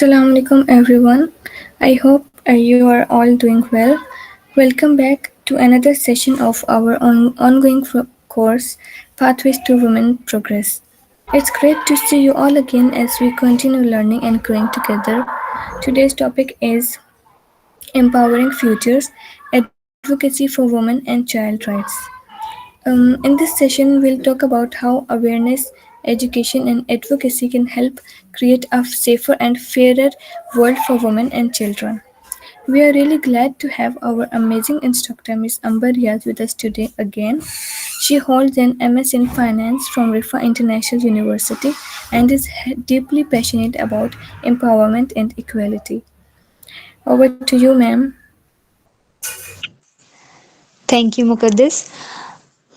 Assalamu alaikum everyone. I hope you are all doing well. Welcome back to another session of our ongoing course Pathways to Women Progress. It's great to see you all again as we continue learning and growing together. Today's topic is Empowering Futures Advocacy for Women and Child Rights. In this session, we'll talk about how awareness, education, and advocacy can help create a safer and fairer world for women and children. We are really glad to have our amazing instructor, Ms. Amber Riaz, with us today again. She holds an MS in Finance from Rifa International University and is deeply passionate about empowerment and equality. Over to you, ma'am. Thank you, Muqaddas.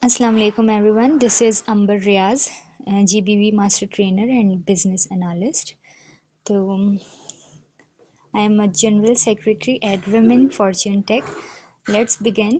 Assalamu alaikum, everyone. This is Amber Riaz, GBV Master Trainer and Business Analyst. So, I am a General Secretary at Women Fortune Tech. Let's begin.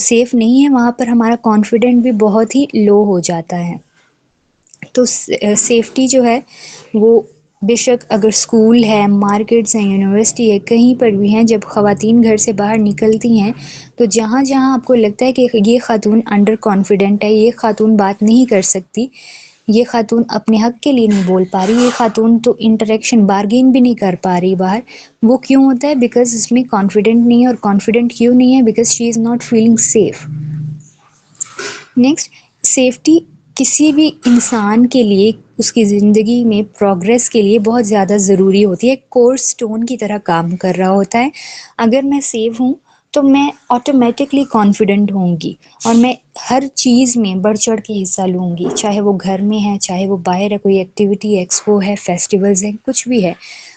Safe نہیں ہے وہاں پر ہمارا confident بھی بہت ہی لو ہو جاتا ہے. تو safety جو ہے وہ بے شک اگر اسکول ہے، مارکیٹس ہیں، یونیورسٹی ہے، کہیں پر بھی ہیں، جب خواتین گھر سے باہر نکلتی ہیں تو جہاں جہاں آپ کو لگتا ہے کہ یہ خاتون انڈر کانفیڈنٹ ہے، یہ خاتون بات نہیں کر سکتی، یہ خاتون اپنے حق کے لیے نہیں بول پا رہی، یہ خاتون تو انٹریکشن بارگین بھی نہیں کر پا رہی باہر، وہ کیوں ہوتا ہے؟ بیکاز اس میں کانفیڈنٹ نہیں ہے. اور کانفیڈنٹ کیوں نہیں ہے؟ Because she is not feeling safe. Next, safety کسی بھی انسان کے لیے اس کی زندگی میں پروگریس کے لیے بہت زیادہ ضروری ہوتی ہے، ایک کور سٹون کی طرح کام کر رہا ہوتا ہے. اگر میں سیف ہوں تو میں آٹومیٹکلی کانفیڈنٹ ہوں گی اور میں ہر چیز میں بڑھ چڑھ کے حصہ لوں گی، چاہے وہ گھر میں ہے، چاہے وہ باہر ہے، کوئی ایکٹیویٹی، ایکسپو ہے، فیسٹیولز ہیں، کچھ بھی ہے.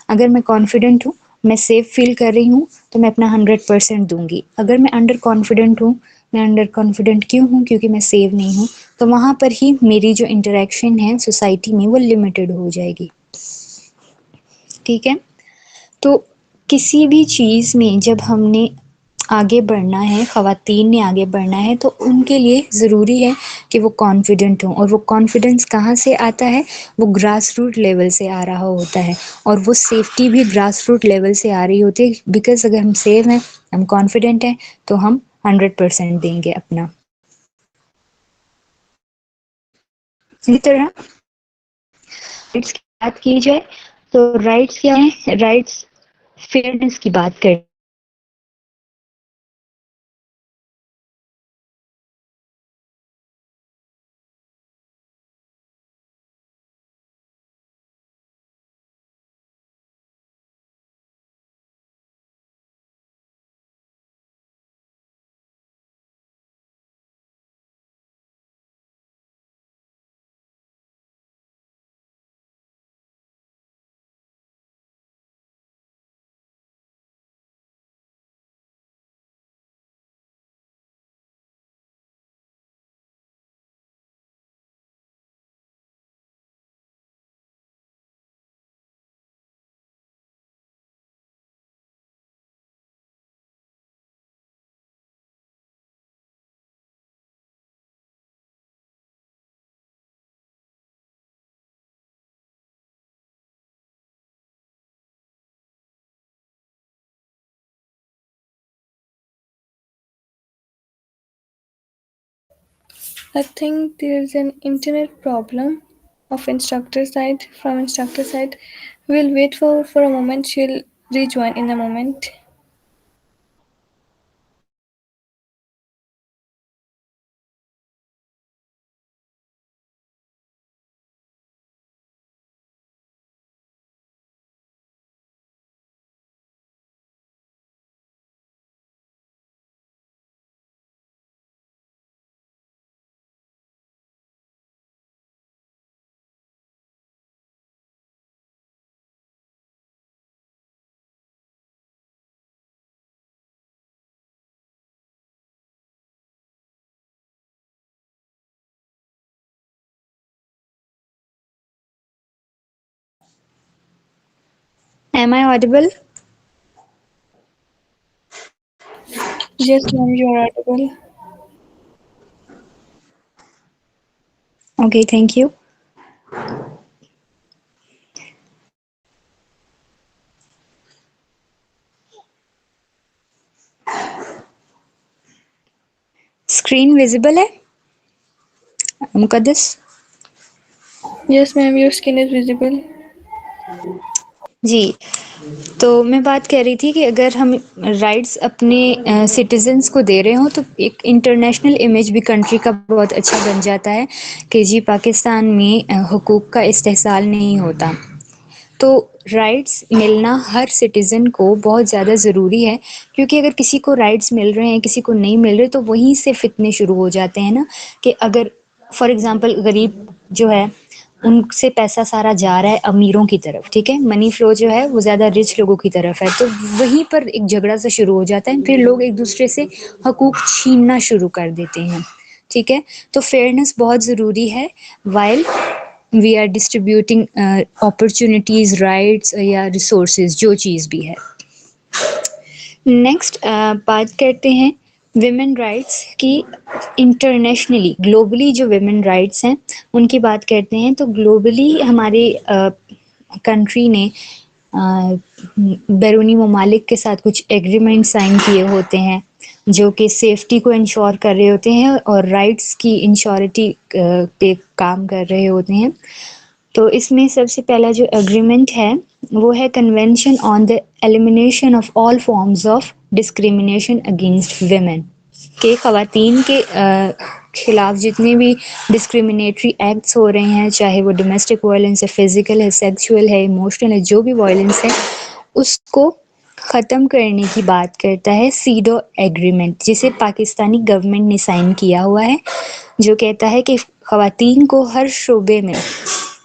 اگر میں کانفیڈنٹ ہوں، میں سیف فیل کر رہی ہوں تو میں اپنا 100% دوں گی. اگر میں انڈر کانفیڈنٹ ہوں، میں انڈر کانفیڈنٹ کیوں ہوں؟ کیونکہ میں سیف نہیں ہوں، تو وہاں پر ہی میری جو انٹریکشن ہے سوسائٹی میں وہ لمیٹڈ ہو جائے گی. ٹھیک ہے؟ تو کسی بھی چیز میں جب ہم نے آگے بڑھنا ہے، خواتین نے آگے بڑھنا ہے، تو ان کے لیے ضروری ہے کہ وہ کانفیڈنٹ ہوں. اور وہ کانفیڈنس کہاں سے آتا ہے؟ وہ گراس روٹ لیول سے آ رہا ہوتا ہے، اور وہ سیفٹی بھی گراس روٹ لیول سے آ رہی ہوتی ہے. بیکاز اگر ہم سیف ہیں، ہم کانفیڈنٹ ہیں، تو ہم 100% دیں گے اپنا. اسی طرح رائٹس کی بات کی جائے تو رائٹس کیا ہیں؟ رائٹس فیئرنس کی بات کریں. I think there's an internet problem of instructor side from instructor side. We'll wait for a moment. She'll rejoin in a moment. Am I audible? Yes, ma'am, you're audible. Okay, thank you. Screen visible ہے مقدس؟ Yes, ma'am, your skin is visible. جی، تو میں بات کر رہی تھی کہ اگر ہم رائٹس اپنے سٹیزنس کو دے رہے ہوں تو ایک انٹرنیشنل امیج بھی کنٹری کا بہت اچھا بن جاتا ہے کہ جی پاکستان میں حقوق کا استحصال نہیں ہوتا. تو رائٹس ملنا ہر سٹیزن کو بہت زیادہ ضروری ہے، کیونکہ اگر کسی کو رائٹس مل رہے ہیں، کسی کو نہیں مل رہے، تو وہیں سے فتنے شروع ہو جاتے ہیں نا. کہ اگر فار ایگزامپل غریب جو ہے ان سے پیسہ سارا جا رہا ہے امیروں کی طرف، ٹھیک ہے، منی فلو جو ہے وہ زیادہ رچ لوگوں کی طرف ہے، تو وہیں پر ایک جھگڑا سا شروع ہو جاتا ہے، پھر لوگ ایک دوسرے سے حقوق چھیننا شروع کر دیتے ہیں. ٹھیک ہے، تو فیئرنیس بہت ضروری ہے while we are distributing opportunities, rights یا ریسورسز، جو چیز بھی ہے. نیکسٹ بات کرتے ہیں ویمن رائٹس کی انٹرنیشنلی گلوبلی جو ویمن رائٹس ہیں ان کی بات کرتے ہیں تو گلوبلی ہماری کنٹری نے بیرونی ممالک کے ساتھ کچھ ایگریمنٹ سائن کیے ہوتے ہیں جو کہ سیفٹی کو انشور کر رہے ہوتے ہیں اور رائٹس کی انشورٹی پہ کام کر رہے ہوتے ہیں. تو اس میں سب سے پہلا جو اگریمنٹ ہے وہ ہے convention on the elimination of all forms of discrimination against women, کہ خواتین کے خلاف جتنے بھی ڈسکریمنیٹری ایکٹس ہو رہے ہیں، چاہے وہ ڈومیسٹک وائلنس ہے، فزیکل ہے، سیکچول ہے، ایموشنل ہے، جو بھی وائلنس ہے اس کو ختم کرنے کی بات کرتا ہے سیڈو ایگریمنٹ، جسے پاکستانی گورنمنٹ نے سائن کیا ہوا ہے، جو کہتا ہے کہ خواتین کو ہر شعبے میں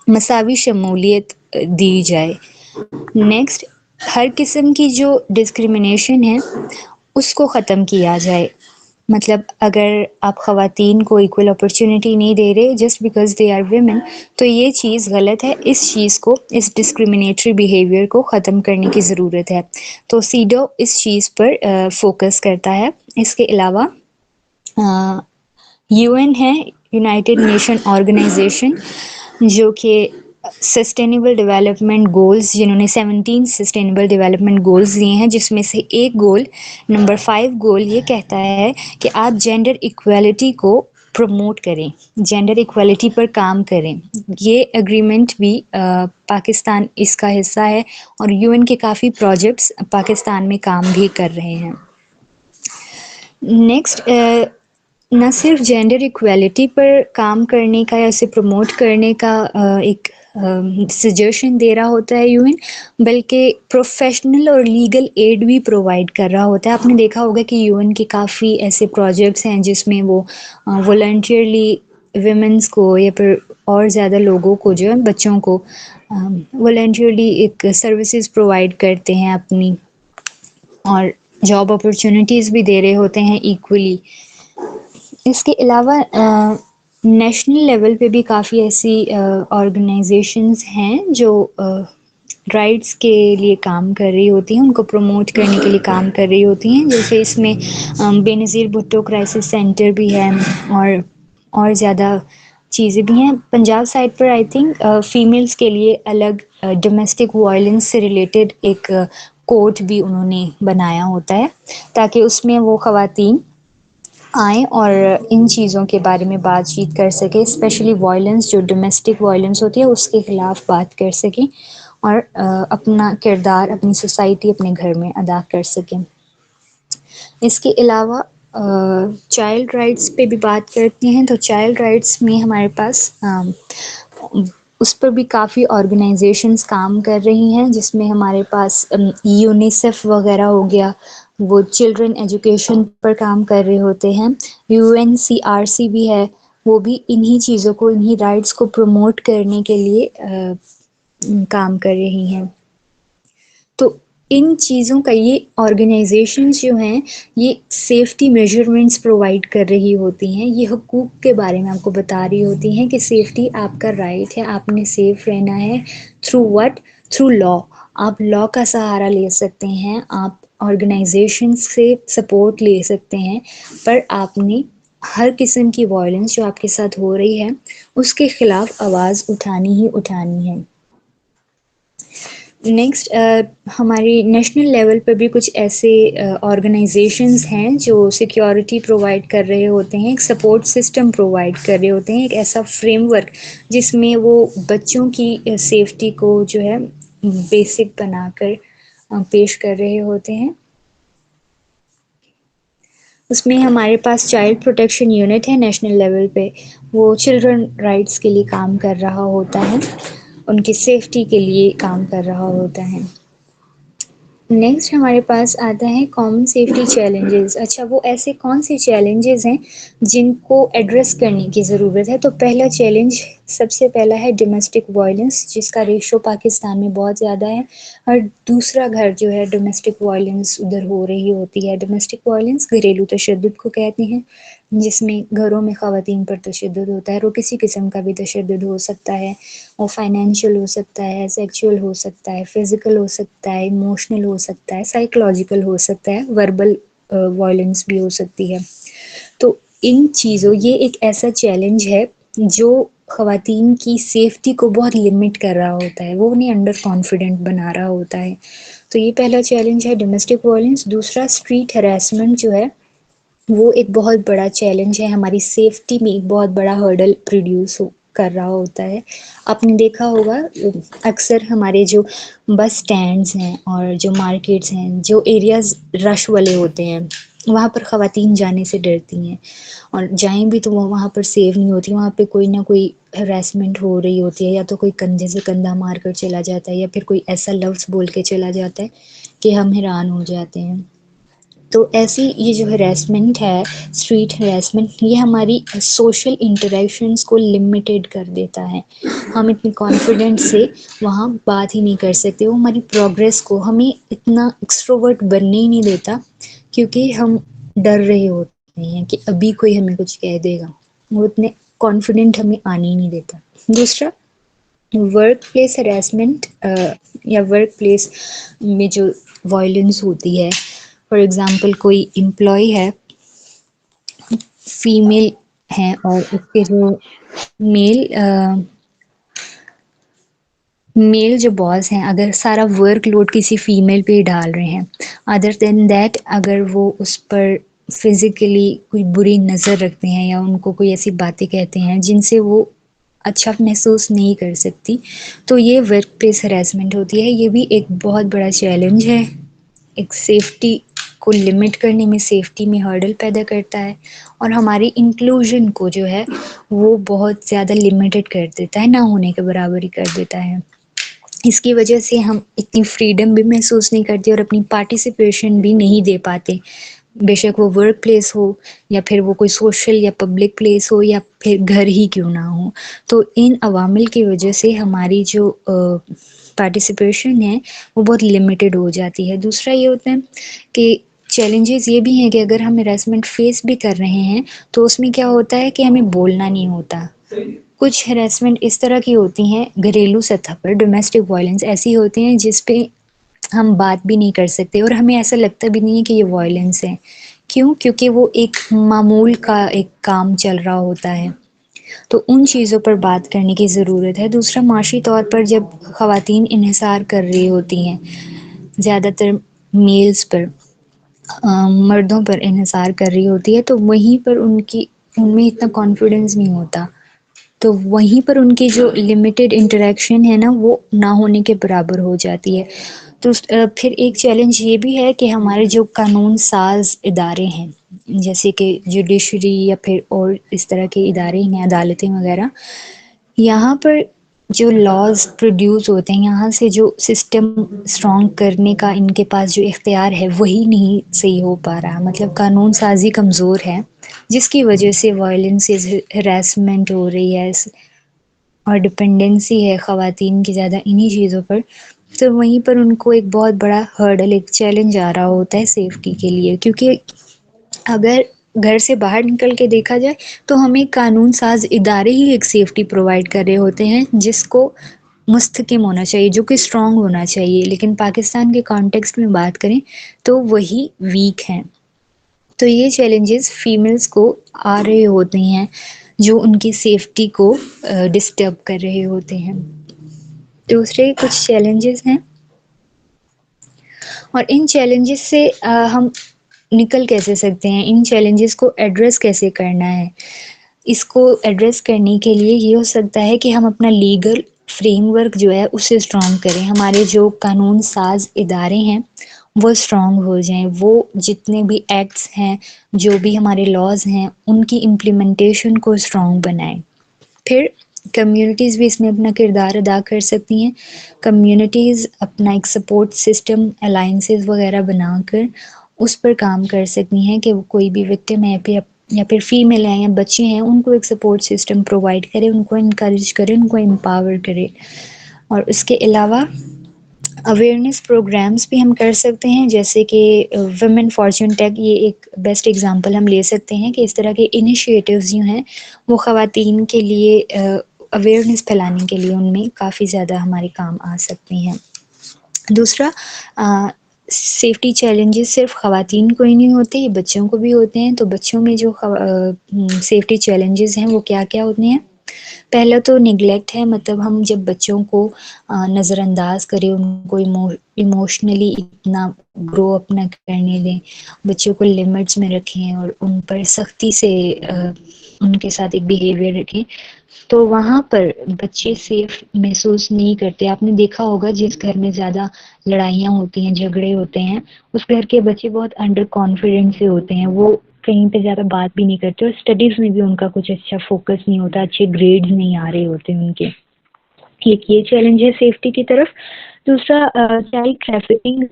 مساوی شمولیت دی جائے. نیکسٹ، ہر قسم کی جو ڈسکریمنیشن ہے اس کو ختم کیا جائے. مطلب اگر آپ خواتین کو ایکول اپرچونٹی نہیں دے رہے just because they are women تو یہ چیز غلط ہے. اس چیز کو، اس ڈسکریمنیٹری بیہیویئر کو ختم کرنے کی ضرورت ہے. تو سیڈو اس چیز پر فوکس کرتا ہے. اس کے علاوہ یو این ہے، یونائٹیڈ نیشن آرگنائزیشن، جو کہ سسٹینیبل ڈیولپمنٹ گولز، جنہوں نے 17 سسٹینیبل ڈیولپمنٹ گولز دیے ہیں، جس میں سے ایک گول نمبر 5 گول یہ کہتا ہے کہ آپ جینڈر ایکویلٹی کو پروموٹ کریں، جینڈر ایکویلٹی پر کام کریں. یہ اگریمنٹ بھی پاکستان اس کا حصہ ہے اور یو این کے کافی پروجیکٹس پاکستان میں کام بھی کر رہے ہیں. نیکسٹ، نہ صرف جینڈر ایکویلٹی پر کام کرنے کا یا اسے پروموٹ کرنے کا ایک سجیشن دے رہا ہوتا ہے یو این، بلکہ پروفیشنل اور لیگل ایڈ بھی پرووائڈ کر رہا ہوتا ہے. آپ نے دیکھا ہوگا کہ یو این کے کافی ایسے پروجیکٹس ہیں جس میں وہ والنٹیئرلی ویمنس کو یا پھر اور زیادہ لوگوں کو، جو ہے بچوں کو والنٹیئرلی ایک سروسز پرووائڈ کرتے ہیں اپنی، اور جاب اپرچونیٹیز بھی دے رہے ہوتے ہیں ایکولی. اس کے علاوہ نیشنل لیول پہ بھی کافی ایسی آرگنائزیشنز ہیں جو رائٹس کے لیے کام کر رہی ہوتی ہیں، ان کو پروموٹ کرنے کے لیے کام کر رہی ہوتی ہیں. جیسے اس میں بے نظیر بھٹو کرائسس سینٹر بھی ہے اور زیادہ چیزیں بھی ہیں. Punjab side per I think females کے لیے الگ ڈومیسٹک وائلنس سے ریلیٹڈ ایک کورٹ بھی انہوں نے بنایا ہوتا ہے تاکہ اس میں وہ خواتین آئیں اور ان چیزوں کے بارے میں بات چیت کر سکیں، اسپیشلی وائلنس جو ڈومیسٹک وائلنس ہوتی ہے اس کے خلاف بات کر سکیں اور اپنا کردار اپنی سوسائٹی، اپنے گھر میں ادا کر سکیں. اس کے علاوہ چائلڈ رائٹس پہ بھی بات کرتے ہیں تو چائلڈ رائٹس میں ہمارے پاس اس پر بھی کافی آرگنائزیشنز کام کر رہی ہیں، جس میں ہمارے پاس یونیسیف وغیرہ ہو گیا، وہ چلڈرن ایجوکیشن پر کام کر رہے ہوتے ہیں. U N C R C بھی ہے، وہ بھی انہی چیزوں کو، انہی رائٹس کو پروموٹ کرنے کے لیے کام کر رہی ہیں. تو ان چیزوں کا، یہ آرگنائزیشنز جو ہیں یہ سیفٹی میجرمنٹس پرووائڈ کر رہی ہوتی ہیں، یہ حقوق کے بارے میں آپ کو بتا رہی ہوتی ہیں کہ سیفٹی آپ کا رائٹ ہے، آپ نے سیف رہنا ہے. Through what? تھرو لا. آپ لا کا سہارا لے سکتے ہیں، آپ آرگنائزیشن سے سپورٹ لے سکتے ہیں، پر آپ نے ہر قسم کی وائلنس جو آپ کے ساتھ ہو رہی ہے اس کے خلاف آواز اٹھانی ہی اٹھانی ہے. نیکسٹ، ہماری نیشنل لیول پہ بھی کچھ ایسے آرگنائزیشنز ہیں جو سیکیورٹی پرووائڈ کر رہے ہوتے ہیں، ایک سپورٹ سسٹم پرووائڈ کر رہے ہوتے ہیں، ایک ایسا فریم ورک جس میں وہ بچوں کی سیفٹی کو جو ہے بیسک بنا کر پیش کر رہے ہوتے ہیں. اس میں ہمارے پاس چائلڈ پروٹیکشن یونٹ ہے نیشنل لیول پہ، وہ چلڈرن رائٹس کے لیے کام کر رہا ہوتا ہے، ان کی سیفٹی کے لیے کام کر رہا ہوتا ہے. نیکسٹ ہمارے پاس آتا ہے کامن سیفٹی چیلنجز. اچھا، وہ ایسے کون سے چیلنجز ہیں جن کو ایڈریس کرنے کی ضرورت ہے؟ تو پہلا چیلنج، سب سے پہلا ہے ڈومیسٹک وائلنس، جس کا ریشو پاکستان میں بہت زیادہ ہے. اور دوسرا گھر جو ہے ڈومیسٹک وائلنس ادھر ہو رہی ہوتی ہے. ڈومیسٹک وائلنس گھریلو تشدد کو کہتے ہیں، جس میں گھروں میں خواتین پر تشدد ہوتا ہے. وہ کسی قسم کا بھی تشدد ہو سکتا ہے، وہ فائنینشیل ہو سکتا ہے، سیکچول ہو سکتا ہے، فزیکل ہو سکتا ہے، ایموشنل ہو سکتا ہے، سائیکولوجیکل ہو سکتا ہے، وربل وائلنس بھی ہو سکتی ہے. تو ان چیزوں یہ ایک ایسا چیلنج ہے جو خواتین کی سیفٹی کو بہت لمٹ کر رہا ہوتا ہے، وہ انہیں انڈر کانفیڈنٹ بنا رہا ہوتا ہے. تو یہ پہلا چیلنج ہے ڈومیسٹک وائلنس. دوسرا اسٹریٹ ہراسمنٹ جو ہے وہ ایک بہت بڑا چیلنج ہے، ہماری سیفٹی میں ایک بہت بڑا ہرڈل پروڈیوس کر رہا ہوتا ہے. آپ نے دیکھا ہوگا اکثر ہمارے جو بس اسٹینڈز ہیں اور جو مارکیٹس ہیں، جو ایریاز رش والے ہوتے ہیں، وہاں پر خواتین جانے سے ڈرتی ہیں، اور جائیں بھی تو وہ وہاں پر سیف نہیں ہوتی. وہاں پہ کوئی نہ کوئی ہراسمنٹ ہو رہی ہوتی ہے، یا تو کوئی کندھے سے کندھا مار کر چلا جاتا ہے، یا پھر کوئی ایسا لفظ بول کے چلا جاتا ہے کہ ہم حیران ہو جاتے ہیں. تو ایسی یہ جو ہراسمنٹ ہے، اسٹریٹ ہراسمنٹ، یہ ہماری سوشل انٹریکشنس کو لمیٹیڈ کر دیتا ہے. ہم اتنی کانفیڈنٹ سے وہاں بات ہی نہیں کر سکتے. وہ ہماری پروگریس کو ہمیں اتنا ایکسٹروورٹ بننے ہی نہیں دیتا، کیونکہ ہم ڈر رہے ہوتے ہیں کہ ابھی کوئی ہمیں کچھ کہہ دے گا. وہ اتنے کانفیڈنٹ ہمیں آنے ہی نہیں دیتا. دوسرا، ورک پلیس ہراسمنٹ یا ورک پلیس میں جو وائلنس ہوتی ہے. فار ایگزامپل کوئی امپلائی ہے، فیمیل ہے، اور اس کے جو میل میل جو باس ہیں، اگر سارا ورک لوڈ کسی فیمیل پہ ہی ڈال رہے ہیں، ادر دین دیٹ اگر وہ اس پر فزیکلی کوئی بری نظر رکھتے ہیں، یا ان کو کوئی ایسی باتیں کہتے ہیں جن سے وہ اچھا محسوس نہیں کر سکتی، تو یہ ورک پلیس ہراسمنٹ ہوتی ہے. یہ بھی ایک بہت بڑا چیلنج ہے، ایک سیفٹی کو لمٹ کرنے میں، سیفٹی میں ہرڈل پیدا کرتا ہے، اور ہماری انکلوژن کو جو ہے وہ بہت زیادہ لمیٹڈ کر دیتا ہے، نہ ہونے کے برابر ہی کر دیتا ہے. اس کی وجہ سے ہم اتنی فریڈم بھی محسوس نہیں کرتے، اور اپنی پارٹیسپیشن بھی نہیں دے پاتے، بے شک وہ ورک پلیس ہو، یا پھر وہ کوئی سوشل یا پبلک پلیس ہو، یا پھر گھر ہی کیوں نہ ہو. تو ان عوامل کی وجہ سے ہماری جو پارٹیسپیشن ہے وہ بہت لمیٹڈ ہو جاتی ہے. دوسرا یہ ہوتا ہے کہ چیلنجز یہ بھی ہیں کہ اگر ہم ہراسمنٹ فیس بھی کر رہے ہیں تو اس میں کیا ہوتا ہے کہ ہمیں بولنا نہیں ہوتا. کچھ ہراسمنٹ اس طرح کی ہوتی ہیں گھریلو سطح پر، ڈومیسٹک وائلنس ایسی ہوتی ہیں جس پہ ہم بات بھی نہیں کر سکتے، اور ہمیں ایسا لگتا بھی نہیں ہے کہ یہ وائلنس ہے. کیوں؟ کیونکہ وہ ایک معمول کا ایک کام چل رہا ہوتا ہے. تو ان چیزوں پر بات کرنے کی ضرورت ہے. دوسرا، معاشی طور پر جب خواتین انحصار کر رہی ہوتی ہیں، زیادہ تر میلز پر، مردوں پر انحصار کر رہی ہوتی ہے، تو وہیں پر ان میں اتنا کانفیڈنس نہیں ہوتا، تو وہیں پر ان کی جو لمیٹڈ انٹریکشن ہے نا، وہ نہ ہونے کے برابر ہو جاتی ہے. تو پھر ایک چیلنج یہ بھی ہے کہ ہمارے جو قانون ساز ادارے ہیں، جیسے کہ جوڈیشری یا پھر اور اس طرح کے ادارے ہیں، عدالتیں وغیرہ، یہاں پر جو لاز پروڈیوس ہوتے ہیں، یہاں سے جو سسٹم اسٹرانگ کرنے کا ان کے پاس جو اختیار ہے وہی نہیں صحیح ہو پا رہا. مطلب قانون سازی کمزور ہے، جس کی وجہ سے وائلنس، ہراسمنٹ ہو رہی ہے، اور ڈپینڈنسی ہے خواتین کی زیادہ انہی چیزوں پر. تو وہیں پر ان کو ایک بہت بڑا ہرڈل، ایک چیلنج آ رہا ہوتا ہے سیفٹی کے لیے. کیونکہ اگر گھر سے باہر نکل کے دیکھا جائے تو ہمیں قانون ساز ادارے ہی ایک سیفٹی پرووائڈ کر رہے ہوتے ہیں، جس کو مستحکم ہونا چاہیے، جو کہ اسٹرانگ ہونا چاہیے. لیکن پاکستان کے کانٹیکسٹ میں بات کریں تو وہی ویک ہیں. تو یہ چیلنجز فیمیلز کو آ رہے ہوتے ہیں، جو ان کی سیفٹی کو ڈسٹرب کر رہے ہوتے ہیں. دوسرے کچھ چیلنجز ہیں، اور ان چیلنجز سے ہم نکل کیسے سکتے ہیں، ان چیلنجز کو ایڈریس کیسے کرنا ہے. اس کو ایڈریس کرنے کے لیے یہ ہو سکتا ہے کہ ہم اپنا لیگل فریم ورک جو ہے اسے اسٹرانگ کریں. ہمارے جو قانون ساز ادارے ہیں وہ اسٹرانگ ہو جائیں، وہ جتنے بھی ایکٹس ہیں، جو بھی ہمارے لاز ہیں، ان کی امپلیمنٹیشن کو اسٹرانگ بنائیں. پھر کمیونٹیز بھی اس میں اپنا کردار ادا کر سکتی ہیں. کمیونٹیز اپنا ایک سپورٹ سسٹم، الائنسز وغیرہ بنا کر اس پر کام کر سکتی ہیں کہ وہ کوئی بھی وکٹم ہے یا پھر فیمیل ہیں یا بچے ہیں، ان کو ایک سپورٹ سسٹم پرووائڈ کرے، ان کو انکریج کرے، ان کو امپاور کرے. اور اس کے علاوہ اویئرنیس پروگرامز بھی ہم کر سکتے ہیں، جیسے کہ ویمن فارچون ٹیک، یہ ایک بیسٹ ایگزامپل ہم لے سکتے ہیں کہ اس طرح کے انیشیٹوز جو ہیں وہ خواتین کے لیے اویئرنیس پھیلانے کے لیے ان میں کافی زیادہ ہمارے کام آ سکتی ہیں. دوسرا، سیفٹی چیلنجز صرف خواتین کو ہی نہیں ہوتے، یہ بچوں کو بھی ہوتے ہیں. تو بچوں میں جو سیفٹی چیلنجز ہیں وہ کیا کیا ہوتے ہیں؟ پہلا تو نگلیکٹ ہے، مطلب ہم جب بچوں کو نظر انداز کریں، ان کو ایموشنلی اتنا گرو اپ نہ کرنے دیں، بچوں کو لمٹس میں رکھیں اور ان پر سختی سے ان کے ساتھ ایک بیہیویئر رکھیں، تو وہاں پر بچے سیف محسوس نہیں کرتے. آپ نے دیکھا ہوگا جس گھر میں زیادہ لڑائیاں ہوتی ہیں، جھگڑے ہوتے ہیں، اس گھر کے بچے بہت انڈر کانفیڈنس سے ہوتے ہیں، وہ کہیں پہ زیادہ بات بھی نہیں کرتے، اور اسٹڈیز میں بھی ان کا کچھ اچھا فوکس نہیں ہوتا، اچھے گریڈز نہیں آ رہے ہوتے ان کے. ایک یہ چیلنج ہے سیفٹی کی طرف. دوسرا، چائلڈ ٹریفکنگ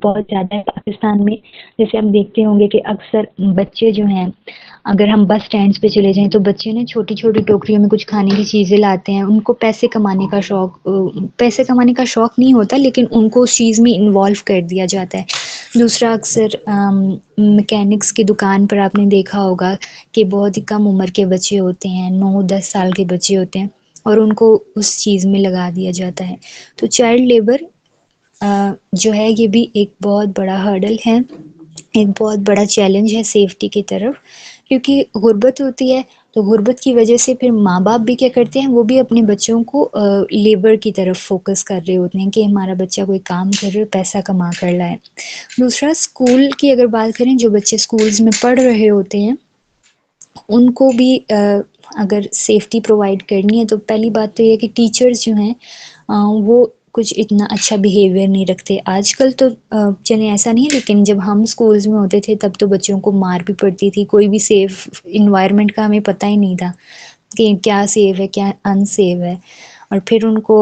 بہت زیادہ ہے پاکستان میں. جیسے ہم دیکھتے ہوں گے کہ اکثر بچے جو ہیں، اگر ہم بس اسٹینڈس پہ چلے جائیں تو بچے نا چھوٹی چھوٹی ٹوکریوں میں کچھ کھانے کی چیزیں لاتے ہیں. ان کو پیسے کمانے کا شوق نہیں ہوتا، لیکن ان کو اس چیز میں انوالو کر دیا جاتا ہے. دوسرا، اکثر میکینکس کی دکان پر آپ نے دیکھا ہوگا کہ بہت ہی کم عمر کے بچے ہوتے ہیں، 9-10 سال کے بچے ہوتے ہیں، اور ان کو اس چیز میں لگا دیا جاتا ہے. تو چائلڈ لیبر جو ہے یہ بھی ایک بہت بڑا ہرڈل ہے، ایک بہت بڑا چیلنج ہے سیفٹی کی طرف. کیونکہ غربت ہوتی ہے، تو غربت کی وجہ سے پھر ماں باپ بھی کیا کرتے ہیں، وہ بھی اپنے بچوں کو لیبر کی طرف فوکس کر رہے ہوتے ہیں کہ ہمارا بچہ کوئی کام کر رہے، پیسہ کما کر لائے. دوسرا، اسکول کی اگر بات کریں، جو بچے اسکولز میں پڑھ رہے ہوتے ہیں ان کو بھی اگر سیفٹی پرووائڈ کرنی ہے تو پہلی بات تو یہ کہ ٹیچرز جو ہیں وہ کچھ اتنا اچھا بیہیویئر نہیں رکھتے. آج کل تو چلیں ایسا نہیں ہے، لیکن جب ہم اسکولز میں ہوتے تھے تب تو بچوں کو مار بھی پڑتی تھی. کوئی بھی سیف انوائرمنٹ کا ہمیں پتہ ہی نہیں تھا کہ کیا سیف ہے کیا ان سیف ہے. اور پھر ان کو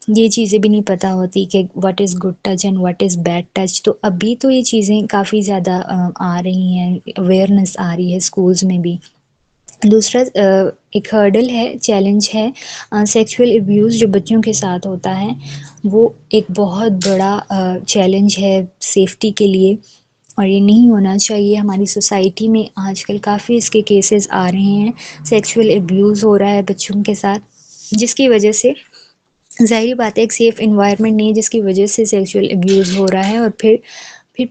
یہ چیزیں بھی نہیں پتہ ہوتی کہ what is good touch and what is bad touch. تو ابھی تو یہ چیزیں کافی زیادہ آ رہی ہیں، اویئرنیس آ رہی ہے اسکولز میں بھی. دوسرا ایک ہرڈل ہے، چیلنج ہے سیکسول ابیوز جو بچوں کے ساتھ ہوتا ہے. وہ ایک بہت بڑا چیلنج ہے سیفٹی کے لیے، اور یہ نہیں ہونا چاہیے. ہماری سوسائٹی میں آج کل کافی اس کے کیسز آ رہے ہیں، سیکسول ابیوز ہو رہا ہے بچوں کے ساتھ، جس کی وجہ سے ظاہری بات ہے ایک سیف انوائرمنٹ نہیں ہے، جس کی وجہ سے سیکسول ابیوز ہو رہا ہے. اور پھر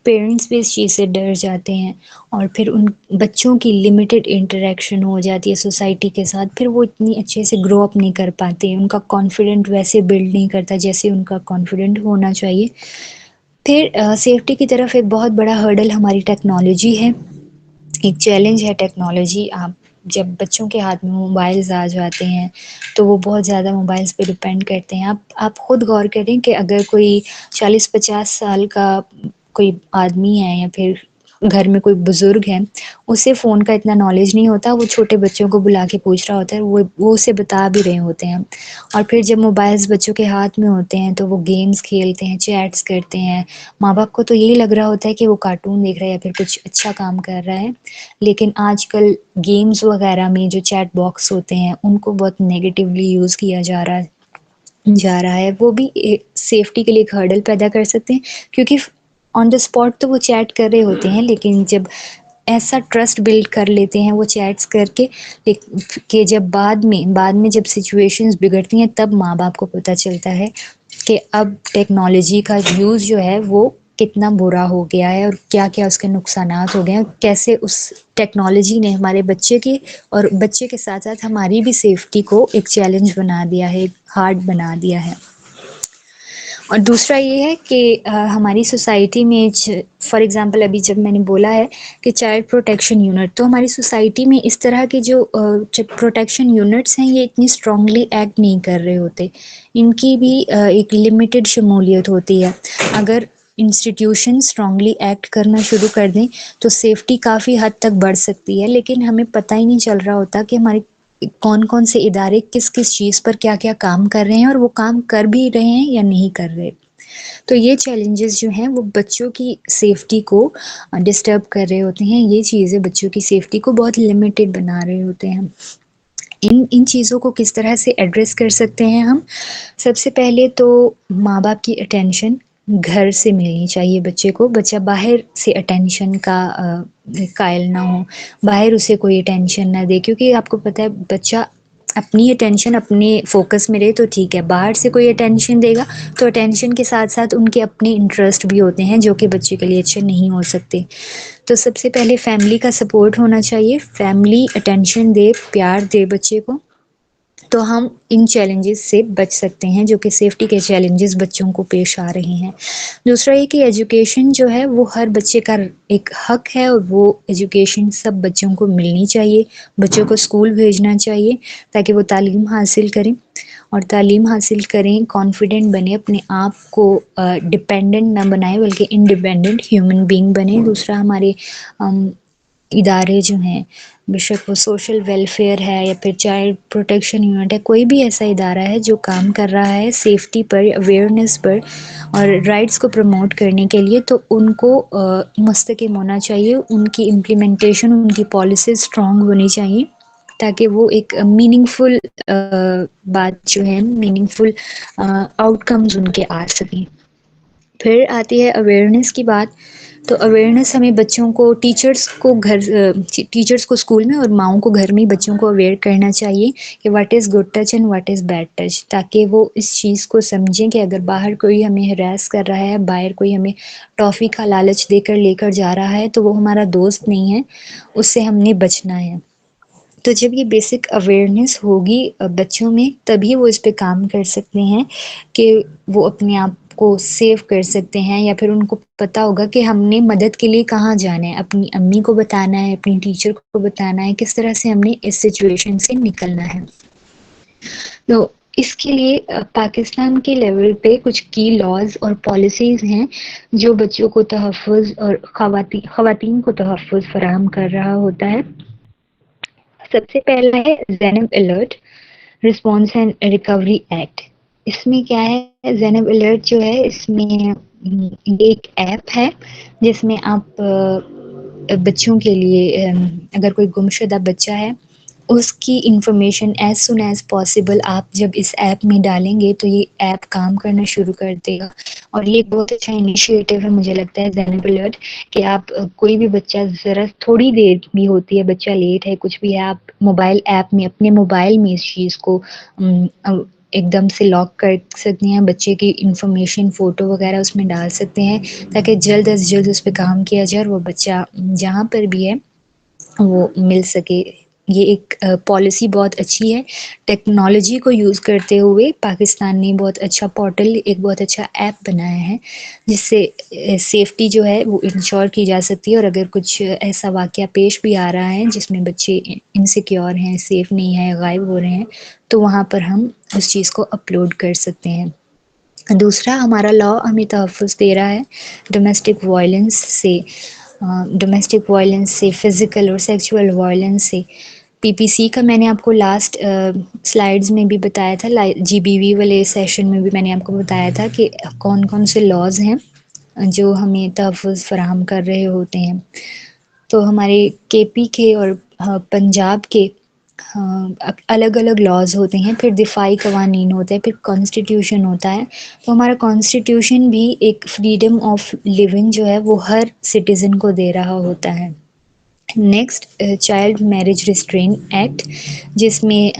پیرنٹس بھی اس چیز سے ڈر جاتے ہیں، اور پھر ان بچوں کی لمیٹڈ انٹریکشن ہو جاتی ہے سوسائٹی کے ساتھ. پھر وہ اتنی اچھے سے گرو اپ نہیں کر پاتے، ان کا کانفیڈنٹ ویسے بلڈ نہیں کرتا جیسے ان کا کانفیڈنٹ ہونا چاہیے. پھر سیفٹی کی طرف ایک بہت بڑا ہرڈل ہماری ٹیکنالوجی ہے، ایک چیلنج ہے ٹیکنالوجی. آپ جب بچوں کے ہاتھ میں موبائلز آ جاتے ہیں تو وہ بہت زیادہ موبائلز پہ ڈپینڈ کرتے ہیں. آپ خود غور کریں کہ اگر کوئی 40-50 سال کا کوئی آدمی ہے یا پھر گھر میں کوئی بزرگ ہے، اسے فون کا اتنا نالج نہیں ہوتا، وہ چھوٹے بچوں کو بلا کے پوچھ رہا ہوتا ہے، وہ اسے بتا بھی رہے ہوتے ہیں. اور پھر جب موبائلز بچوں کے ہاتھ میں ہوتے ہیں تو وہ گیمز کھیلتے ہیں، چیٹس کرتے ہیں. ماں باپ کو تو یہی لگ رہا ہوتا ہے کہ وہ کارٹون دیکھ رہا ہے یا پھر کچھ اچھا کام کر رہا ہے، لیکن آج کل گیمز وغیرہ میں جو چیٹ باکس ہوتے ہیں ان کو بہت نیگیٹیولی یوز کیا جا رہا ہے. وہ بھی سیفٹی کے لیے ایک ہرڈل پیدا کر سکتے ہیں، کیونکہ آن دا اسپاٹ تو وہ چیٹ کر رہے ہوتے ہیں، لیکن جب ایسا ٹرسٹ بلڈ کر لیتے ہیں وہ چیٹس کر کے کہ جب بعد میں جب سچویشنز بگڑتی ہیں تب ماں باپ کو پتہ چلتا ہے کہ اب ٹیکنالوجی کا یوز جو ہے وہ کتنا برا ہو گیا ہے، اور کیا کیا اس کے نقصانات ہو گئے ہیں، کیسے اس ٹیکنالوجی نے ہمارے بچے کی اور بچے کے ساتھ ساتھ ہماری بھی سیفٹی کو ایک چیلنج بنا دیا ہے، ایک ہارڈ بنا دیا ہے. اور دوسرا یہ ہے کہ ہماری سوسائٹی میں فار ایگزامپل ابھی جب میں نے بولا ہے کہ چائلڈ پروٹیکشن یونٹ، تو ہماری سوسائٹی میں اس طرح کے جو پروٹیکشن یونٹس ہیں یہ اتنی اسٹرانگلی ایکٹ نہیں کر رہے ہوتے. ان کی بھی ایک لمیٹڈ شمولیت ہوتی ہے. اگر انسٹیٹیوشن اسٹرانگلی ایکٹ کرنا شروع کر دیں تو سیفٹی کافی حد تک بڑھ سکتی ہے، لیکن ہمیں پتہ ہی نہیں چل رہا ہوتا کہ ہمارے کون کون سے ادارے کس کس چیز پر کیا کیا کام کر رہے ہیں، اور وہ کام کر بھی رہے ہیں یا نہیں کر رہے. تو یہ چیلنجز جو ہیں وہ بچوں کی سیفٹی کو ڈسٹرب کر رہے ہوتے ہیں، یہ چیزیں بچوں کی سیفٹی کو بہت لمیٹڈ بنا رہے ہوتے ہیں. ان چیزوں کو کس طرح سے ایڈریس کر سکتے ہیں ہم؟ سب سے پہلے تو ماں باپ کی اٹینشن گھر سے ملنی چاہیے بچے کو. بچہ باہر سے اٹینشن کا قائل نہ ہو، باہر اسے کوئی اٹینشن نہ دے، کیونکہ آپ کو پتہ ہے بچہ اپنی اٹینشن اپنے فوکس میں رہے تو ٹھیک ہے. باہر سے کوئی اٹینشن دے گا تو اٹینشن کے ساتھ ساتھ ان کے اپنے انٹرسٹ بھی ہوتے ہیں جو کہ بچے کے لیے اچھے نہیں ہو سکتے. تو سب سے پہلے فیملی کا سپورٹ ہونا چاہیے. فیملی اٹینشن دے، پیار دے بچے کو، تو ہم ان چیلنجز سے بچ سکتے ہیں جو کہ سیفٹی کے چیلنجز بچوں کو پیش آ رہے ہیں. دوسرا یہ کہ ایجوکیشن جو ہے وہ ہر بچے کا ایک حق ہے، اور وہ ایجوکیشن سب بچوں کو ملنی چاہیے. بچوں کو اسکول بھیجنا چاہیے تاکہ وہ تعلیم حاصل کریں، اور تعلیم حاصل کریں، کانفیڈنٹ بنے، اپنے آپ کو ڈپینڈنٹ نہ بنائے بلکہ انڈیپینڈنٹ ہیومن بینگ بنے. دوسرا ہمارے ادارے جو ہیں، بے شک وہ سوشل ویلفیئر ہے یا پھر چائلڈ پروٹیکشن یونٹ ہے، کوئی بھی ایسا ادارہ ہے جو کام کر رہا ہے سیفٹی پر، اویئرنیس پر اور رائٹس کو پروموٹ کرنے کے لیے، تو ان کو مستحکم ہونا چاہیے. ان کی امپلیمنٹیشن، ان کی پالیسیز اسٹرانگ ہونی چاہیے تاکہ وہ ایک میننگ فل بات جو ہے، meaning fill out comes in کے آ سکیں. پھر آتی ہے اویئرنیس کی بات. تو اویئرنیس ہمیں بچوں کو، ٹیچرس کو اسکول میں اور ماؤں کو گھر میں بچوں کو اویئر کرنا چاہیے کہ what is good touch and what is bad touch, تاکہ وہ اس چیز کو سمجھیں کہ اگر باہر کوئی ہمیں ہراس کر رہا ہے، باہر کوئی ہمیں ٹافی کا لالچ دے کر لے کر جا رہا ہے تو وہ ہمارا دوست نہیں ہے، اس سے ہم نے بچنا ہے. تو جب یہ بیسک اویئرنیس ہوگی بچوں میں، تبھی وہ اس پہ کام کر سکتے ہیں کہ وہ اپنے آپ کو سیو کر سکتے ہیں، یا پھر ان کو پتہ ہوگا کہ ہم نے مدد کے لیے کہاں جانا ہے، اپنی امی کو بتانا ہے، اپنی ٹیچر کو بتانا ہے، کس طرح سے ہم نے اس سچویشن سے نکلنا ہے. تو اس کے لیے پاکستان کے لیول پہ کچھ کی لاز اور پالیسیز ہیں جو بچوں کو تحفظ اور خواتین کو تحفظ فراہم کر رہا ہوتا ہے. سب سے پہلا ہے Zainab alert response and recovery act. اس میں کیا ہے، زینب الرٹ جو ہے، اس میں یہ ایک ایپ ہے جس میں آپ بچوں کے لیے، اگر کوئی گمشدہ بچہ ہے، اس کی information as soon as possible آپ جب اس ایپ میں ڈالیں گے تو یہ ایپ کام کرنا شروع کر دے گا. اور یہ ایک بہت اچھا انیشیٹو ہے مجھے لگتا ہے زینب الرٹ، کہ آپ کوئی بھی بچہ ذرا تھوڑی دیر بھی ہوتی ہے، بچہ لیٹ ہے، کچھ بھی ہے، آپ موبائل ایپ میں اپنے موبائل میں اس چیز کو ایک دم سے لاک کر سکتے ہیں. بچے کی انفارمیشن، فوٹو وغیرہ اس میں ڈال سکتے ہیں تاکہ جلد از جلد اس پہ کام کیا جائے اور وہ بچہ جہاں پر بھی ہے وہ مل سکے. یہ ایک پالیسی بہت اچھی ہے. ٹیکنالوجی کو یوز کرتے ہوئے پاکستان نے بہت اچھا پورٹل، ایک بہت اچھا ایپ بنایا ہے جس سے سیفٹی جو ہے وہ انشور کی جا سکتی ہے. اور اگر کچھ ایسا واقعہ پیش بھی آ رہا ہے جس میں بچے انسیکیور ہیں، سیف نہیں ہیں، غائب ہو رہے ہیں، تو وہاں پر ہم اس چیز کو اپلوڈ کر سکتے ہیں. دوسرا، ہمارا لا ہمیں تحفظ دے رہا ہے ڈومیسٹک وائلنس سے. ڈومیسٹک وائلنس سے، فزیکل اور سیکچول وائلنس سے. پی پی سی کا میں نے آپ کو لاسٹ سلائیڈز میں بھی بتایا تھا، جی بی وی والے سیشن میں بھی میں نے آپ کو بتایا تھا کہ کون کون سے لاز ہیں جو ہمیں تحفظ فراہم کر رہے ہوتے ہیں. تو ہمارے کے پی کے اور پنجاب کے الگ الگ لاز ہوتے ہیں، پھر دفاعی قوانین ہوتے ہیں، پھر کانسٹیٹیوشن ہوتا ہے. تو ہمارا کانسٹیٹیوشن بھی ایک فریڈم آف لیونگ جو ہے وہ ہر سٹیزن کو دے رہا ہوتا ہے. Next, child marriage restrain act, جس میں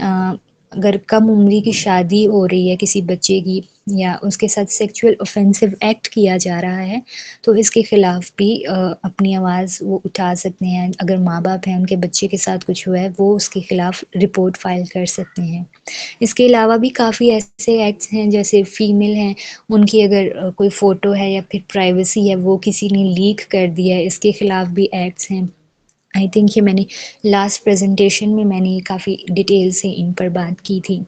اگر کم عمری کی شادی ہو رہی ہے کسی بچے کی، یا اس کے ساتھ سیکچول اوفینسو ایکٹ کیا جا رہا ہے، تو اس کے خلاف بھی اپنی آواز وہ اٹھا سکتے ہیں. اگر ماں باپ ہیں، ان کے بچے کے ساتھ کچھ ہوا ہے، وہ اس کے خلاف رپورٹ فائل کر سکتے ہیں. اس کے علاوہ بھی کافی ایسے ایکٹس ہیں، جیسے فیمیل ہیں، ان کی اگر کوئی فوٹو ہے یا پھر پرائیویسی ہے وہ کسی نے لیک کر دیا ہے، اس کے خلاف بھی ایکٹس ہیں. آئی تھنک یہ میں نے لاسٹ پریزنٹیشن میں نے کافی ڈیٹیل سے ان پر بات کی تھی.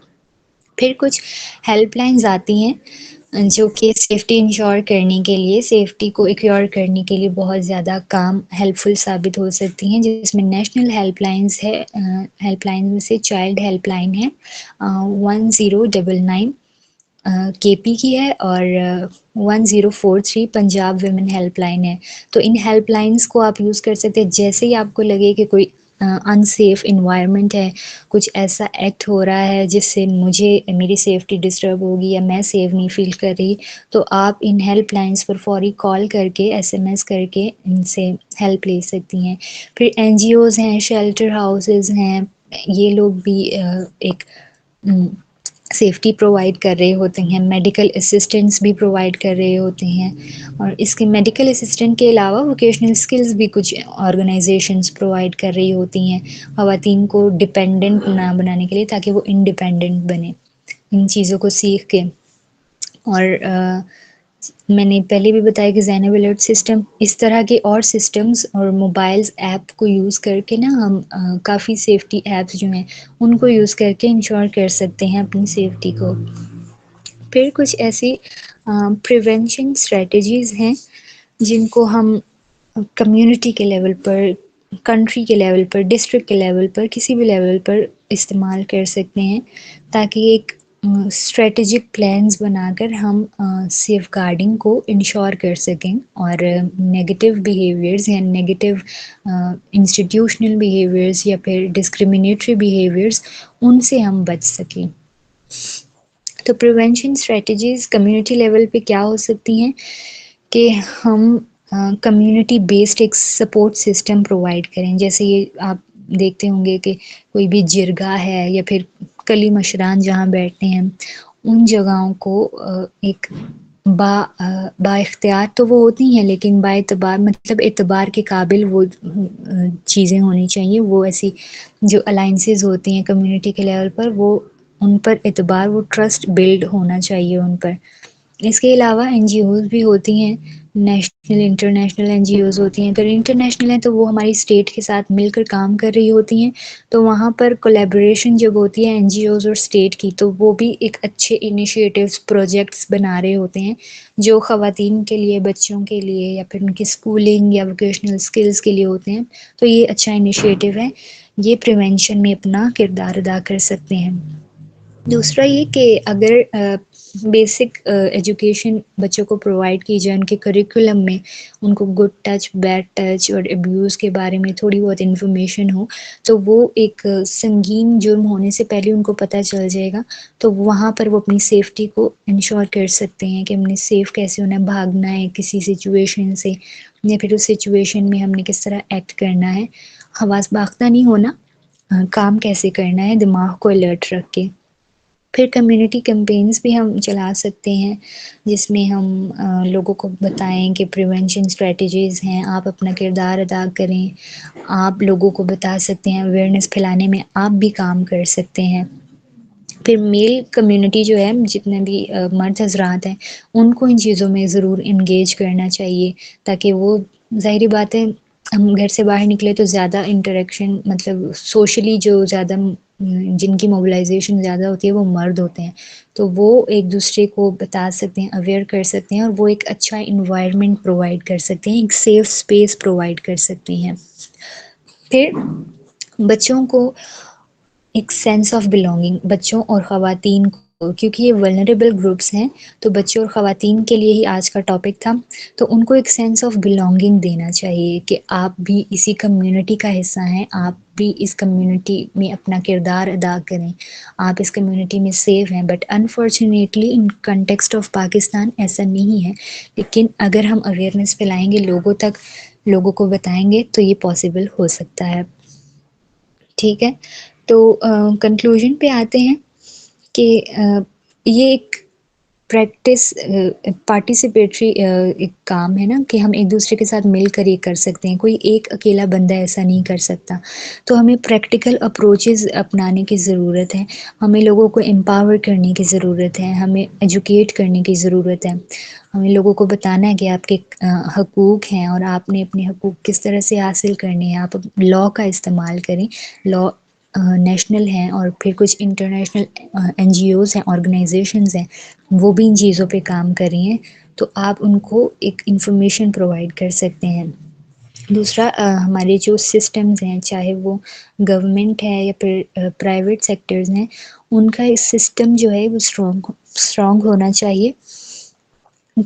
پھر کچھ ہیلپ لائنز آتی ہیں جو کہ سیفٹی انشور کرنے کے لیے، سیفٹی کو ایکیور کرنے کے لیے بہت زیادہ ہیلپ فل ثابت ہو سکتی ہیں، جس میں نیشنل ہیلپ لائنز ہے. ہیلپ لائن میں سے چائلڈ ہیلپ لائن ہے 1099 کے پی کی ہے، اور 1043 پنجاب ویمن ہیلپ لائن ہے. تو ان ہیلپ لائنز کو آپ یوز کر سکتے ہیں. جیسے ہی آپ کو لگے کہ کوئی انسیف انوائرمنٹ ہے، کچھ ایسا ایکٹ ہو رہا ہے جس سے میری سیفٹی ڈسٹرب ہوگی یا میں سیف نہیں فیل کر رہی، تو آپ ان ہیلپ لائنز پر فوری کال کر کے، ایس ایم ایس کر کے ان سے ہیلپ لے سکتی ہیں. پھر این جی اوز ہیں، شیلٹر ہاؤسز ہیں، یہ لوگ بھی ایک سیفٹی پرووائڈ کر رہے ہوتے ہیں، میڈیکل اسسٹنٹس بھی پرووائڈ کر رہے ہوتے ہیں، اور اس کے میڈیکل اسسٹنٹ کے علاوہ ووکیشنل اسکلز بھی کچھ آرگنائزیشنز پرووائڈ کر رہی ہوتی ہیں خواتین کو ڈپینڈنٹ نہ بنانے کے لیے، تاکہ وہ انڈیپینڈنٹ بنے ان چیزوں کو سیکھ کے۔ اور میں نے پہلے بھی بتایا کہ زینب الرٹ سسٹم، اس طرح کے اور سسٹمز اور موبائلز ایپ کو یوز کر کے نا ہم کافی سیفٹی ایپس جو ہیں ان کو یوز کر کے انشور کر سکتے ہیں اپنی سیفٹی کو۔ پھر کچھ ایسی پریونشن اسٹریٹجیز ہیں جن کو ہم کمیونٹی کے لیول پر، کنٹری کے لیول پر، ڈسٹرکٹ کے لیول پر، کسی بھی لیول پر استعمال کر سکتے ہیں، تاکہ ایک اسٹریٹجک پلانز بنا کر ہم سیف گارڈنگ کو انشور کر سکیں، اور نگیٹو بیہیویئرز یا نگیٹو انسٹیٹیوشنل بیہیویئرز یا پھر ڈسکریمنیٹری بیہیویئرز ان سے ہم بچ سکیں۔ تو پریونشن اسٹریٹجیز کمیونٹی لیول پہ کیا ہو سکتی ہیں کہ ہم کمیونٹی بیسڈ ایک سپورٹ سسٹم پرووائڈ کریں، جیسے یہ آپ دیکھتے ہوں گے کہ کوئی بھی جرگہ ہے یا پھر کلی مشران جہاں بیٹھتے ہیں ان جگہوں کو ایک با اختیار تو وہ ہوتی ہیں، لیکن با اعتبار مطلب اعتبار کے قابل وہ چیزیں ہونی چاہیے، وہ ایسی جو الائنسز ہوتی ہیں کمیونٹی کے لیول پر، وہ ان پر اعتبار، وہ ٹرسٹ بلڈ ہونا چاہیے ان پر۔ اس کے علاوہ این جی اوز بھی ہوتی ہیں، national international N G Os ہوتی ہیں۔ اگر انٹرنیشنل ہیں تو وہ ہماری اسٹیٹ کے ساتھ مل کر کام کر رہی ہوتی ہیں، تو وہاں پر کولیبوریشن جب ہوتی ہے این جی اوز اور اسٹیٹ کی، تو وہ بھی ایک اچھے انیشیٹوز، پروجیکٹس بنا رہے ہوتے ہیں جو خواتین کے لیے، بچوں کے لیے، یا پھر ان کی اسکولنگ یا ووکیشنل اسکلز کے لیے ہوتے ہیں۔ تو یہ اچھا انیشیٹو ہے، یہ پریونشن میں اپنا کردار ادا کر سکتے ہیں۔ دوسرا یہ کہ اگر بیسک ایجوکیشن بچوں کو پرووائڈ کی جائے، ان کے کریکولم میں ان کو گڈ ٹچ، بیڈ ٹچ اور ابیوز کے بارے میں تھوڑی بہت انفارمیشن ہو، تو وہ ایک سنگین جرم ہونے سے پہلے ان کو پتہ چل جائے گا، تو وہاں پر وہ اپنی سیفٹی کو انشور کر سکتے ہیں کہ ہم نے سیف کیسے ہونا ہے، بھاگنا ہے کسی سچویشن سے، یا پھر اس سچویشن میں ہم نے کس طرح ایکٹ کرنا ہے، حواس باختہ نہیں ہونا، کام کیسے کرنا ہے دماغ کو الرٹ رکھ کے۔ پھر کمیونٹی کیمپینز بھی ہم چلا سکتے ہیں، جس میں ہم لوگوں کو بتائیں کہ پریونشن اسٹریٹجیز ہیں، آپ اپنا کردار ادا کریں، آپ لوگوں کو بتا سکتے ہیں، اویئرنیس پھیلانے میں آپ بھی کام کر سکتے ہیں۔ پھر میل کمیونٹی جو ہے، جتنے بھی مرد حضرات ہیں، ان کو ان چیزوں میں ضرور انگیج کرنا چاہیے، تاکہ وہ، ظاہری بات ہے ہم گھر سے باہر نکلے تو زیادہ انٹریکشن، مطلب سوشلی جو زیادہ جن کی موبلائزیشن زیادہ ہوتی ہے وہ مرد ہوتے ہیں، تو وہ ایک دوسرے کو بتا سکتے ہیں، اویئر کر سکتے ہیں، اور وہ ایک اچھا انوائرمنٹ پرووائڈ کر سکتے ہیں، ایک سیف اسپیس پرووائڈ کر سکتے ہیں۔ پھر بچوں کو ایک سینس آف بلانگنگ، بچوں اور خواتین کو، کیونکہ یہ ولنریبل گروپس ہیں، تو بچوں اور خواتین کے لیے ہی آج کا ٹاپک تھا، تو ان کو ایک سینس آف بلانگنگ دینا چاہیے کہ آپ بھی اسی کمیونٹی کا حصہ ہیں، آپ بھی اس کمیونٹی میں اپنا کردار ادا کریں، آپ اس کمیونٹی میں سیف ہیں۔ But unfortunately in context of Pakistan ایسا نہیں ہے، لیکن اگر ہم اویئرنیس پھیلائیں گے، لوگوں تک، لوگوں کو بتائیں گے، تو یہ پاسبل ہو سکتا ہے۔ ٹھیک ہے، تو کنکلوژن پہ آتے ہیں کہ یہ ایک پریکٹس، پارٹیسپیٹری ایک کام ہے نا، کہ ہم ایک دوسرے کے ساتھ مل کر یہ کر سکتے ہیں، کوئی ایک اکیلا بندہ ایسا نہیں کر سکتا، تو ہمیں پریکٹیکل اپروچز اپنانے کی ضرورت ہے، ہمیں لوگوں کو امپاور کرنے کی ضرورت ہے، ہمیں ایجوکیٹ کرنے کی ضرورت ہے، ہمیں لوگوں کو بتانا ہے کہ آپ کے حقوق ہیں اور آپ نے اپنے حقوق کس طرح سے حاصل کرنے ہیں، آپ لاء کا استعمال کریں، لاء نیشنل ہیں اور پھر کچھ انٹرنیشنل این جی اوز ہیں، آرگنائزیشنز ہیں، وہ بھی ان چیزوں پہ کام کر رہی ہیں، تو آپ ان کو ایک انفارمیشن پرووائڈ کر سکتے ہیں۔ دوسرا، ہمارے جو سسٹمز ہیں، چاہے وہ گورنمنٹ ہے یا پھر پرائیویٹ سیکٹرز ہیں، ان کا ایک سسٹم جو ہے وہ اسٹرانگ ہونا چاہیے،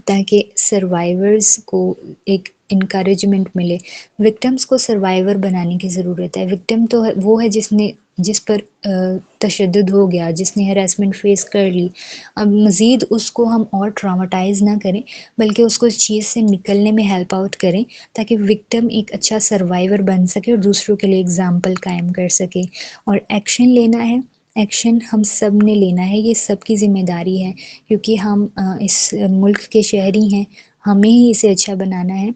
تاکہ سروائیورز کو ایک انکریجمنٹ ملے. وکٹمس کو سروائیور بنانے کی ضرورت ہے. وکٹم تو وہ ہے جس پر تشدد ہو گیا، جس نے ہراسمنٹ فیس کر لی. اب مزید اس کو ہم اور ٹراماٹائز نہ کریں، بلکہ اس کو اس چیز سے نکلنے میں ہیلپ آؤٹ کریں، تاکہ وکٹم ایک اچھا سروائیور بن سکے اور دوسروں کے لیے اگزامپل قائم کر سکے. اور ایکشن لینا ہے، ایکشن ہم سب نے لینا ہے، یہ سب کی ذمہ داری ہے، کیونکہ ہم اس ملک کے شہری ہیں، ہمیں ہی اسے اچھا بنانا ہے.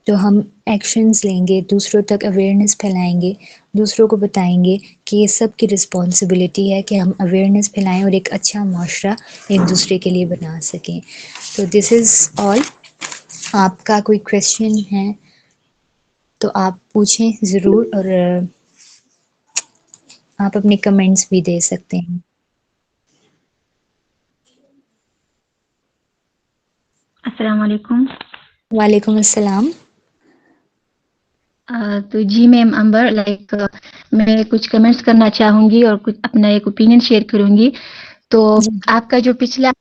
تو ہم ایکشنز لیں گے، دوسروں تک اویئرنیس پھیلائیں گے، دوسروں کو بتائیں گے کہ یہ سب کی رسپانسبلٹی ہے کہ ہم اویئرنیس پھیلائیں اور ایک اچھا معاشرہ ایک دوسرے کے لیے بنا سکیں. تو دس از آل. آپ کا کوئی کویشچن ہے تو آپ پوچھیں ضرور، اور آپ اپنے کمنٹس بھی دے سکتے ہیں. السلام علیکم. وعلیکم السلام. تو جی میم امبر، میں کچھ کمنٹس کرنا چاہوں گی اور کچھ اپنا ایک اوپینین شیئر کروں گی. تو جی آپ کا جو پچھلا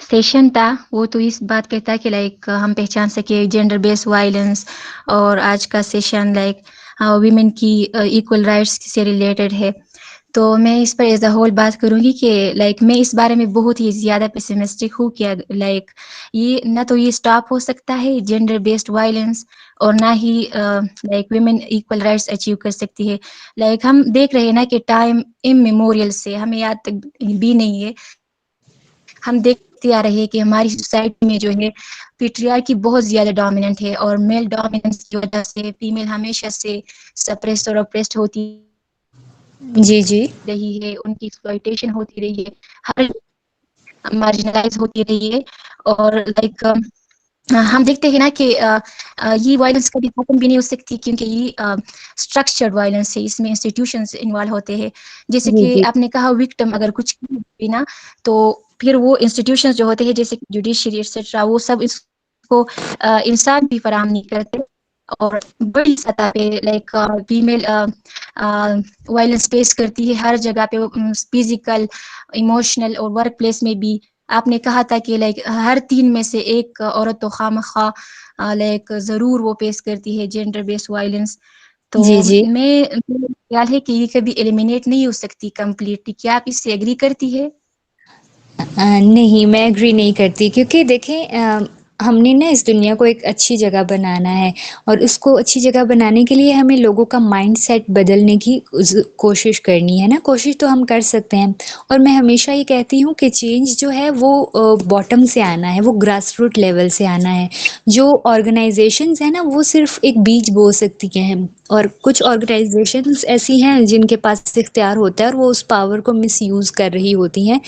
سیشن تھا وہ تو اس بات پہ تھا کہ ہم پہچان سکے جینڈر بیس وائلنس، اور آج کا سیشن ویمن کی ایکول رائٹس سے ریلیٹڈ ہے. تو میں اس پر ایز اے ہول بات کروں گی کہ میں اس بارے میں بہت ہی زیادہ پیسمسٹک ہوں کہ یہ نہ تو یہ اسٹاپ ہو سکتا ہے جینڈر بیسڈ وائلنس، اور نہ ہی ویمن ایکول رائٹس اچیو کر سکتی ہے. ہم دیکھ رہے ہیں نا کہ ٹائم اممیموریل سے ہمیں یاد تک بھی نہیں ہے، ہم دیکھتے آ رہے ہیں کہ ہماری سوسائٹی میں جو ہے پیٹریارکی بہت زیادہ ڈومیننٹ ہے، اور میل ڈومیننس کی وجہ سے فیمیل ہمیشہ سے سپریسڈ اور اپریسڈ ہوتی جی جی رہی ہے، ان کی ایکسپلائٹیشن ہوتی رہی ہے، ہر مارجنلائز ہوتی رہی ہے. اور ہم دیکھتے ہیں نا کہ یہ وائلنس کبھی ختم بھی نہیں ہو سکتی، کیونکہ یہ اسٹرکچرڈ وائلنس ہے، اس میں انسٹیٹیوشنز انوالو ہوتے ہیں. جیسے جی کہ جی آپ نے کہا وکٹم اگر کچھ بھی نا، تو پھر وہ انسٹیٹیوشنز جو ہوتے ہیں جیسے جوڈیشری ایٹسٹرا، وہ سب اس کو انسان بھی فراہم نہیں کرتے. اور بڑی سطح پہ فیمیل وائلنس فیس کرتی ہے ہر جگہ پہ، فزیکل، ایموشنل اور ورک پلیس میں بھی. آپ نے کہا تھا کہ ہر 3 میں سے ایک عورت تو خواہ ضرور وہ فیس کرتی ہے جینڈر بیس وائلنس. تو جی جی میرا خیال ہے کہ یہ کبھی ایلیمینیٹ نہیں ہو سکتی کمپلیٹلی. کیا آپ اس سے ایگری کرتی ہے؟ نہیں، میں ایگری نہیں کرتی، کیونکہ دیکھیں ہم نے نا اس دنیا کو ایک اچھی جگہ بنانا ہے، اور اس کو اچھی جگہ بنانے کے لیے ہمیں لوگوں کا مائنڈ سیٹ بدلنے کی کوشش کرنی ہے نا. کوشش تو ہم کر سکتے ہیں، اور میں ہمیشہ یہ کہتی ہوں کہ چینج جو ہے وہ باٹم سے آنا ہے، وہ گراس روٹ لیول سے آنا ہے. جو آرگنائزیشنز ہیں نا وہ صرف ایک بیج بو سکتی ہیں، اور کچھ آرگنائزیشنز ایسی ہیں جن کے پاس اختیار ہوتا ہے اور وہ اس پاور کو مس یوز کر رہی ہوتی ہیں.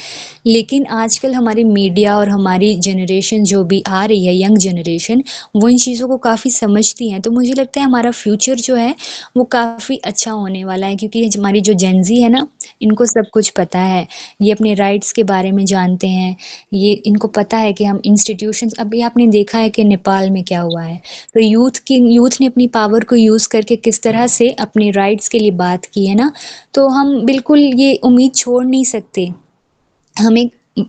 لیکن آج کل ہماری میڈیا اور ہماری جنریشن جو بھی آ رہی ہے، ینگ جنریشن، وہ ان چیزوں کو کافی سمجھتی ہیں. تو مجھے لگتا ہے ہمارا فیوچر جو ہے وہ کافی اچھا ہونے والا ہے، کیونکہ ہماری جو جینزی ہے نا، ان کو سب کچھ پتہ ہے، یہ اپنے رائٹس کے بارے میں جانتے ہیں. یہ ان کو پتہ ہے کہ ہم انسٹیٹیوشنز، ابھی آپ نے دیکھا ہے کہ نیپال میں کیا ہوا ہے. تو یوتھ نے اپنی پاور کو یوز کر کے کس طرح سے اپنے رائٹس کے لیے بات کی ہے نا. تو ہم بالکل یہ امید چھوڑ نہیں سکتے، ہمیں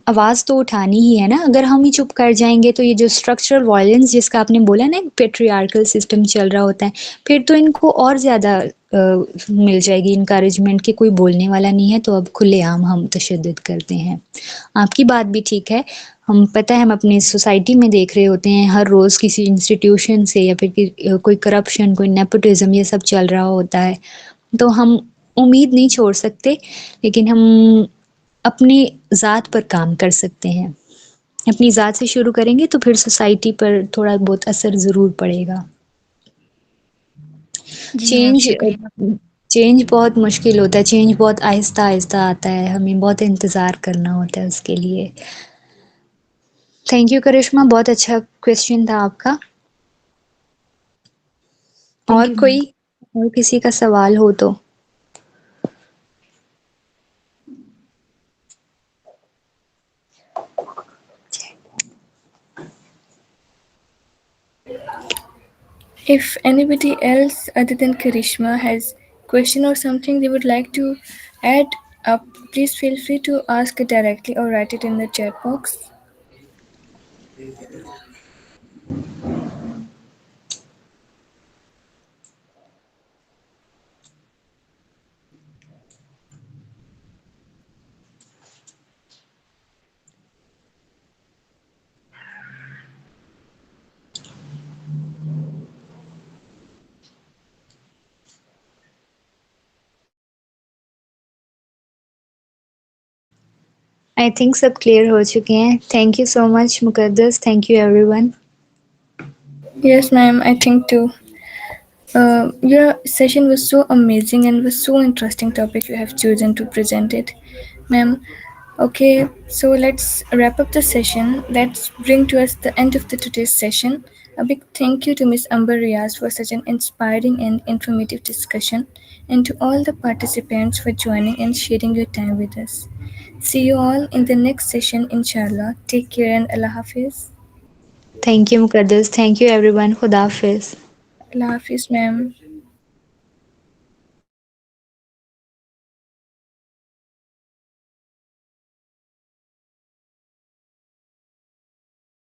آواز تو اٹھانی ہی ہے نا. اگر ہم ہی چپ کر جائیں گے تو یہ جو اسٹرکچرل وائلنس جس کا آپ نے بولا نا، پیٹریارکل سسٹم چل رہا ہوتا ہے، پھر تو ان کو اور زیادہ مل جائے گی انکریجمنٹ کہ کوئی بولنے والا نہیں ہے، تو اب کھلے عام ہم تشدد کرتے ہیں. آپ کی بات بھی ٹھیک ہے. ہم پتہ ہے، ہم اپنی سوسائٹی میں دیکھ رہے ہوتے ہیں ہر روز کسی انسٹیٹیوشن سے یا پھر کوئی کرپشن، کوئی نیپوٹزم، یہ سب چل رہا ہوتا ہے. تو ہم امید نہیں چھوڑ سکتے، لیکن ہم اپنی ذات پر کام کر سکتے ہیں. اپنی ذات سے شروع کریں گے تو پھر سوسائٹی پر تھوڑا بہت اثر ضرور پڑے گا. جی میم، چینج شکریہ. چینج بہت مشکل ہوتا ہے، چینج بہت آہستہ آہستہ آتا ہے، ہمیں بہت انتظار کرنا ہوتا ہے اس کے لیے. تھینک یو کرشمہ، بہت اچھا کویشچن تھا آپ کا. اور تھینک یو میم. کوئی اور کسی کا سوال ہو تو؟ If anybody else other than Karishma has question or something they would like to add up, please feel free to ask it directly or write it in the chat box. I think سب clear ہو چکے ہیں. Thank you so much Muqaddas. Thank you everyone. Yes, ma'am, I think too. Your session was so amazing and was so interesting topic you have chosen to present it, ma'am. Okay, so let's wrap up the session. Let's bring to us the end of the today's session. A big thank you to Miss Amber Riaz for such an inspiring and informative discussion, and to all the participants for joining and sharing your time with us. See you all in the next session, inshallah. Take care and Allah Hafiz. Thank you Muqaddas. Thank you everyone. خدا حافظ. Allah Hafiz, ma'am.